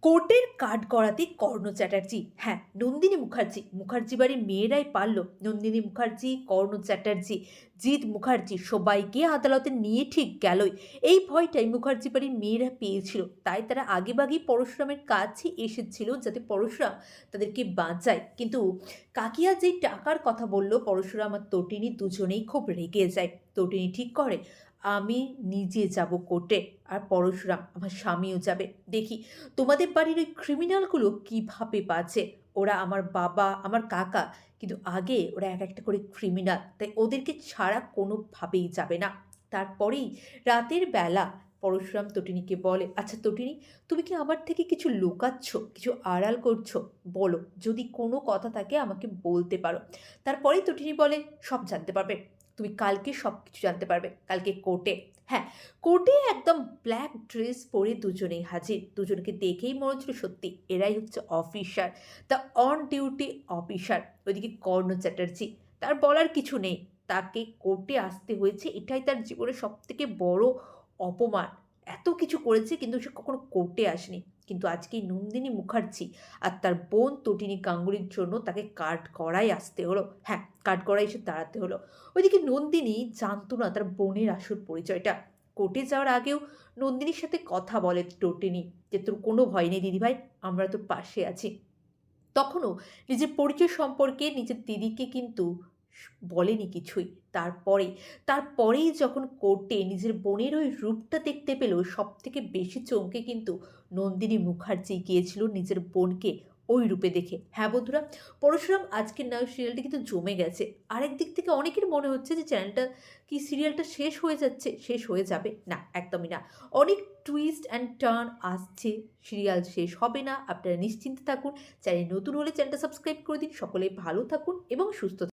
কোর্টের কাঠগড়াতে কর্ণ চ্যাটার্জি, হ্যাঁ, নন্দিনী মুখার্জি বাড়ির মেয়েরাই পারল। নন্দিনী মুখার্জি, কর্ণ চ্যাটার্জি, জিৎ মুখার্জি সবাইকে আদালতে নিয়ে ঠিক গেলই। এই ভয়টাই মুখার্জি বাড়ির মেয়েরা পেয়েছিল, তাই তারা আগেভাগেই পরশুরামের কাছে এসেছিল যাতে পরশুরাম তাদেরকে বাঁচায়। কিন্তু কাকিয়া যেই টাকার কথা বলল, পরশুরাম আর তটিনী দুজনেই খুব রেগে যায়। তটিনী ঠিক করে, আমি নিজে যাব কোর্টে, আর পরশুরাম আমার স্বামীও যাবে। দেখি তোমাদের বাড়ির ওই ক্রিমিনালগুলো কিভাবে বাঁচে। ওরা আমার বাবা, আমার কাকা, কিন্তু আগে ওরা এক একটা করে ক্রিমিনাল, তাই ওদেরকে ছাড়া কোনোভাবেই যাবে না। তারপরেই রাতের বেলা পরশুরাম তটিনীকে বলে, আচ্ছা তটিনী, তুমি কি আমার থেকে কিছু লুকাচ্ছ, কিছু আড়াল করছো? বলো, যদি কোনো কথা থাকে আমাকে বলতে পারো। তারপরেই তটিনী বলে, সব জানতে পারবে, তুমি কালকে সব কিছু জানতে পারবে, কালকে কোর্টে। হ্যাঁ, কোর্টে একদম ব্ল্যাক ড্রেস পরে দুজনেই হাজির। দুজনকে দেখেই মনে হচ্ছিল সত্যি এরাই হচ্ছে officer, the on duty officer. ওইদিকে কর্ণ চ্যাটার্জি, তার বলার কিছু নেই, তাকে কোর্টে আসতে হয়েছে, এটাই তার জীবনের সব থেকে বড় অপমান। এত কিছু করেছে কিন্তু সে কখনো কোর্টে আসেনি, কিন্তু আজকে নন্দিনী মুখার্জি আর তার বোন তটিনী গাঙ্গুলির জন্য তাকে কাঠগড়ায় আসতে হলো। হ্যাঁ, কাঠগড়ায় এসে দাঁড়াতে হলো। ওইদিকে নন্দিনী জানতো না তার বোনের আসল পরিচয়টা। কোর্টে যাওয়ার আগেও নন্দিনীর সাথে কথা বলে টোটিনি, যে তোর কোনো ভয় নেই দিদিভাই, আমরা তোর পাশে আছি। তখনও নিজের পরিচয় সম্পর্কে নিজের দিদিকে কিন্তু বলেনি কিছুই। তারপরেই যখন কোর্টে নিজের বোনের ওই রূপটা দেখতে পেল, সব থেকে বেশি চমকে কিন্তু নন্দিনী মুখার্জি গিয়েছিল নিজের বোনকে ওই রূপে দেখে। হ্যাঁ বন্ধুরা, পরশুরাম আজকের নায়ক সিরিয়ালটি কিন্তু জমে গেছে। আরেক দিক থেকে অনেকের মনে হচ্ছে যে সিরিয়ালটা শেষ হয়ে যাচ্ছে, শেষ হয়ে যাবে না, একদমই না। অনেক টুইস্ট অ্যান্ড টার্ন আসছে, সিরিয়াল শেষ হবে না, আপনারা নিশ্চিন্তে থাকুন। চ্যানেল নতুন হলে চ্যানেলটা সাবস্ক্রাইব করে দিন। সকলে ভালো থাকুন এবং সুস্থ থাকুন।